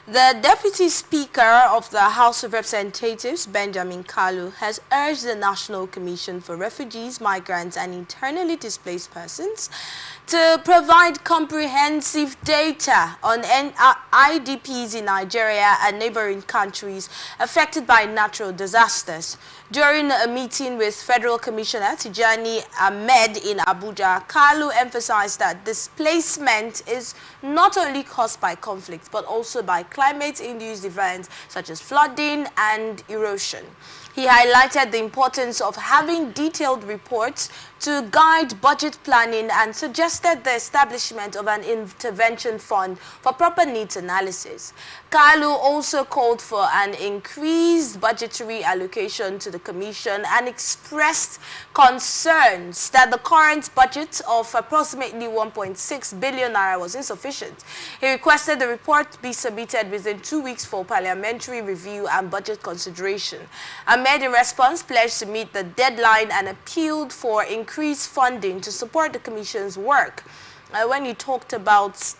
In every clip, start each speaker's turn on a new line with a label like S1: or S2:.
S1: The Deputy Speaker of the House of Representatives, Benjamin Kalu, has urged the National Commission for Refugees, Migrants and Internally Displaced Persons to provide comprehensive data on IDPs in Nigeria and neighboring countries affected by natural disasters. During a meeting with Federal Commissioner Tijani Ahmed in Abuja, Kalu emphasized that displacement is not only caused by conflict but also by climate-induced events such as flooding and erosion. He highlighted the importance of having detailed reports to guide budget planning and suggested the establishment of an intervention fund for proper needs analysis. Kalu also called for an increased budgetary allocation to the Commission and expressed concerns that the current budget of approximately 1.6 billion naira was insufficient. He requested the report be submitted within 2 weeks for parliamentary review and budget consideration. Ahmed, in response, pledged to meet the deadline and appealed for increased funding to support the Commission's work. When he talked about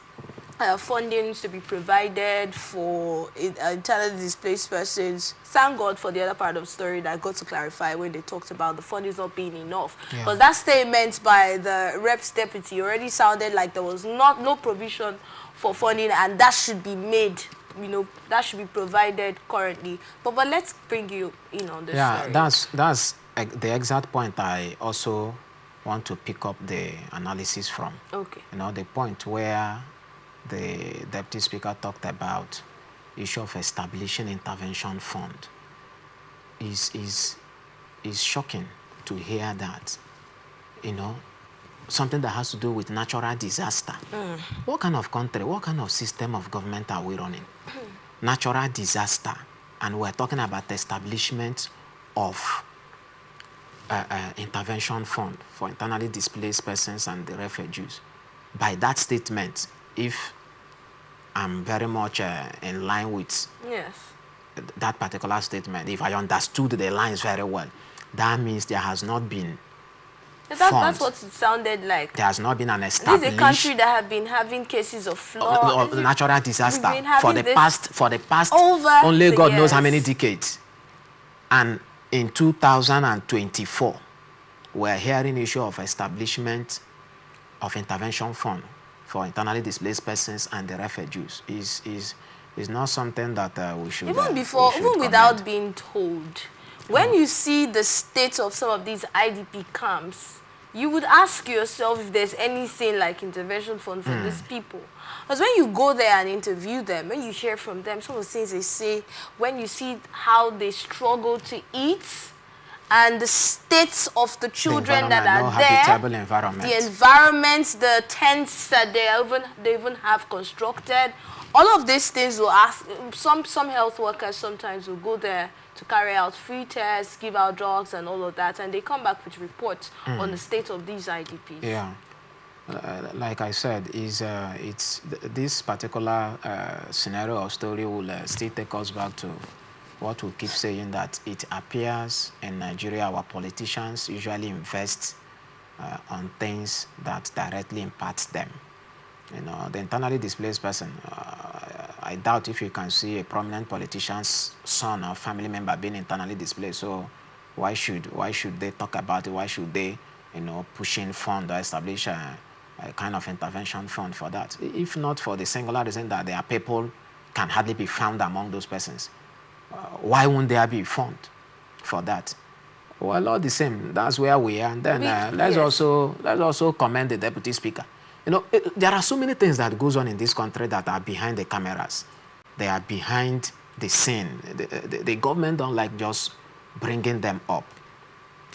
S1: funding to be provided for internally displaced persons, thank God for the other part of the story that I got to clarify when they talked about the funding not being enough. Because that statement by the Reps Deputy already sounded like there was no provision for funding, and that should be made. That should be provided currently. But let's bring you in on this story.
S2: That's the exact point I also want to pick up the analysis from.
S1: Okay.
S2: The point where the Deputy Speaker talked about issue of establishing intervention fund is shocking to hear that. Something that has to do with natural disaster. What kind of country, what kind of system of government are we running? Natural disaster, and we're talking about establishment of intervention fund for internally displaced persons and the refugees. By that statement, if I'm very much in line with that particular statement, if I understood the lines very well, that means there has not been
S1: That's what it sounded like.
S2: There has not been an established...
S1: This is a country that have been having cases of flood.
S2: Natural disaster for the past only God knows how many decades. And in 2024, we're hearing issue of establishment of intervention fund for internally displaced persons and the refugees. Is not something that we should...
S1: Even without being told, when you see the state of some of these IDP camps, you would ask yourself if there's anything like intervention fund for these people. Because when you go there and interview them, when you hear from them, some of the things they say, when you see how they struggle to eat, and the states of the children that are there, the environments, the tents that they even have constructed, all of these things will ask. Some health workers sometimes will go there to carry out free tests, give out drugs and all of that, and they come back with reports on the state of these IDPs.
S2: Yeah, like I said, this particular scenario or story will still take us back to what we keep saying, that it appears in Nigeria our politicians usually invest on things that directly impact them. The internally displaced person, I doubt if you can see a prominent politician's son or family member being internally displaced. So why should they talk about it? Why should they, pushing fund or establish a kind of intervention fund for that? If not for the singular reason that their people can hardly be found among those persons. Why won't there be fund for that? Well, all the same, that's where we are. And then let's also commend the Deputy Speaker. There are so many things that goes on in this country that are behind the cameras. They are behind the scene. The government don't like just bringing them up.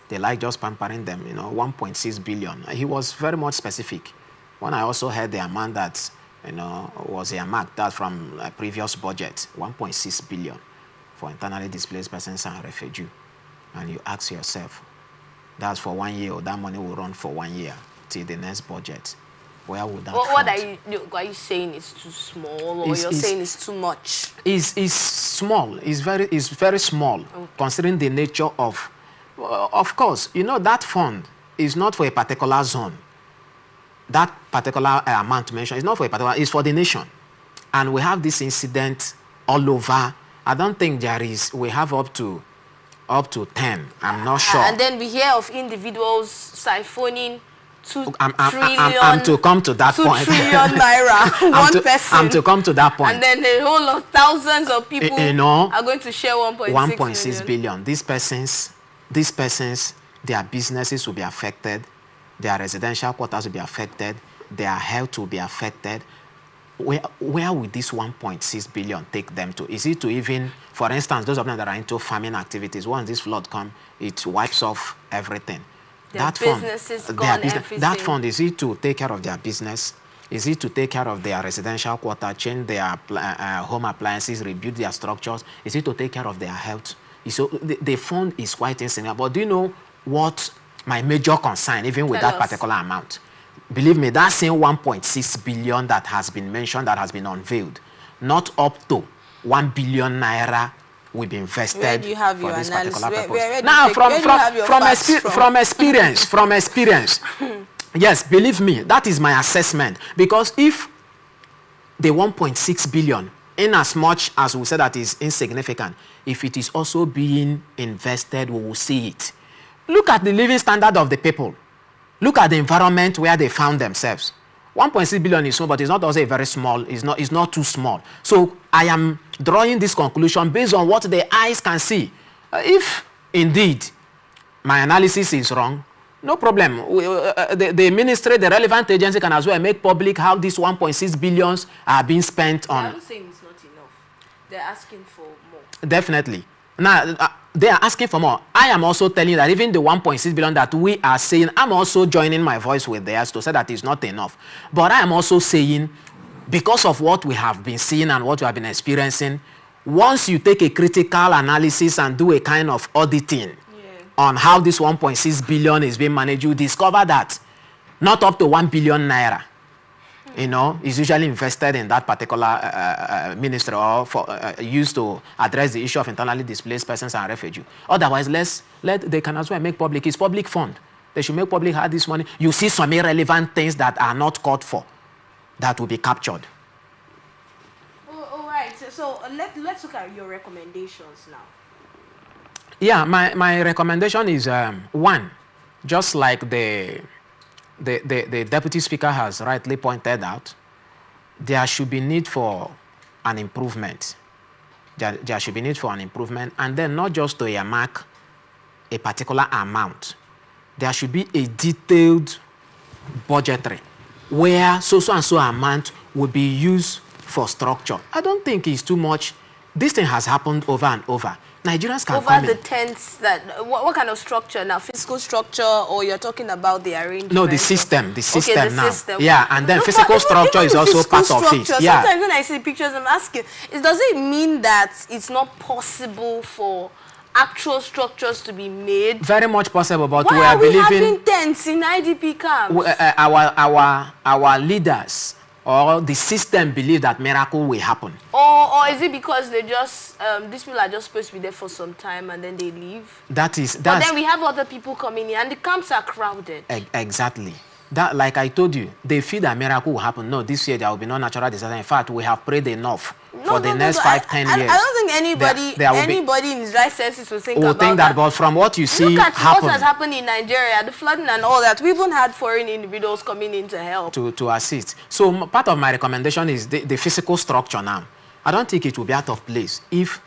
S2: They like just pampering them, 1.6 billion. He was very much specific. When I also heard the amount that, was earmarked, that from a previous budget, 1.6 billion for internally displaced persons and refugees. And you ask yourself, that's for 1 year, or that money will run for 1 year till the next budget. Where would that
S1: what are you saying is too small, or you're saying it's too much?
S2: It's small. It's very small, considering the nature of course, that fund is not for a particular zone. That particular amount mentioned is not for a particular, it's for the nation. and we have this incident all over. I don't think we have up to 10. I'm not sure.
S1: And then we hear of individuals siphoning 2 trillion.
S2: I'm to come to that
S1: 2
S2: point.
S1: trillion naira, one person.
S2: I'm to come to that point.
S1: And then a whole lot, thousands of people are going to share
S2: 1.6 billion. These persons, their businesses will be affected, their residential quarters will be affected, their health will be affected. Where will this 1.6 billion take them to? Is it to even, for instance, those of them that are into farming activities, once this flood comes, it wipes off everything.
S1: Their businesses gone, everything.
S2: That fund, is it to take care of their business? Is it to take care of their residential quarter, change their home appliances, rebuild their structures? Is it to take care of their health? So the fund is quite insignificant. But do you know what my major concern, even with that particular amount? Believe me, that same 1.6 billion that has been mentioned, that has been unveiled, not up to 1 billion naira will be invested
S1: where do you have
S2: for
S1: your
S2: this
S1: analysis?
S2: particular purpose.
S1: Now,
S2: from experience, yes, believe me, that is my assessment. Because if the 1.6 billion, in as much as we say that is insignificant, if it is also being invested, we will see it. Look at the living standard of the people. Look at the environment where they found themselves. 1.6 billion is small, but it's not also a very small, it's not too small. So I am drawing this conclusion based on what the eyes can see. If indeed my analysis is wrong, no problem. The ministry, the relevant agency can as well make public how these 1.6 billions are being spent on.
S1: I'm saying it's not enough. They're asking for more.
S2: Definitely. Now, they are asking for more. I am also telling you that even the 1.6 billion that we are saying, I'm also joining my voice with theirs to say that it's not enough. But I am also saying, because of what we have been seeing and what we have been experiencing, once you take a critical analysis and do a kind of auditing on how this 1.6 billion is being managed, you discover that not up to 1 billion naira, is usually invested in that particular ministry or used to address the issue of internally displaced persons and refugees. Otherwise, they can as well make public. It's public fund. They should make public how this money. You see some irrelevant things that are not called for that will be captured.
S1: All right. So let's look at your recommendations now.
S2: Yeah, my recommendation is one, just like the Deputy Speaker has rightly pointed out, there should be need for an improvement. There should be need for an improvement, and then not just to earmark a particular amount. There should be a detailed budgetary where so and so amount will be used for structure. I don't think it's too much. This thing has happened over and over. Nigerians can
S1: over the tents that what kind of structure now? Physical structure, or you're talking about the arrangement?
S2: No, the system
S1: okay,
S2: now.
S1: System.
S2: Yeah, and then physical structure is also part of it. Yeah.
S1: Sometimes when I see pictures, I'm asking, does it mean that it's not possible for actual structures to be made?
S2: Very much possible, but
S1: why
S2: we are believing
S1: having tents in IDP camps?
S2: Our leaders or the system believe that miracle will happen.
S1: Or is it because they just these people are just supposed to be there for some time and then they leave?
S2: But
S1: then we have other people coming in and the camps are crowded.
S2: Exactly. That, like I told you, they feel that miracle will happen. No, this year there will be no natural disaster. In fact, we have prayed enough for the next 5-10 years.
S1: I don't think anybody in his right senses will think about
S2: that. But from what you see,
S1: look at what has happened in Nigeria, the flooding and all that. We even had foreign individuals coming in to help.
S2: To assist. So part of my recommendation is the physical structure now. I don't think it will be out of place if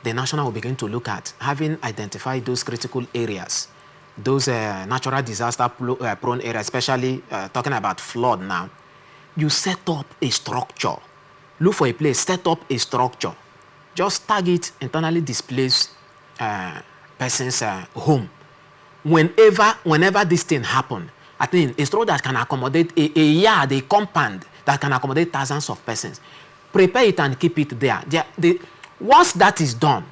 S2: the national will begin to look at having identified those critical areas, those natural disaster prone areas, especially talking about flood now. You set up a structure. Look for a place, set up a structure. Just target internally displaced persons' home. Whenever this thing happens, I think a structure that can accommodate a yard, a compound that can accommodate thousands of persons. Prepare it and keep it there. Once that is done,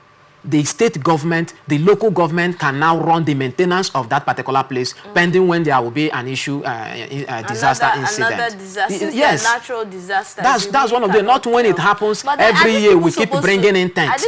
S2: the state government, the local government can now run the maintenance of that particular place, pending when there will be an issue, disaster incident.
S1: Another disaster,
S2: yes,
S1: natural disaster.
S2: That's one of them. Not when it happens every year we keep bringing in tents.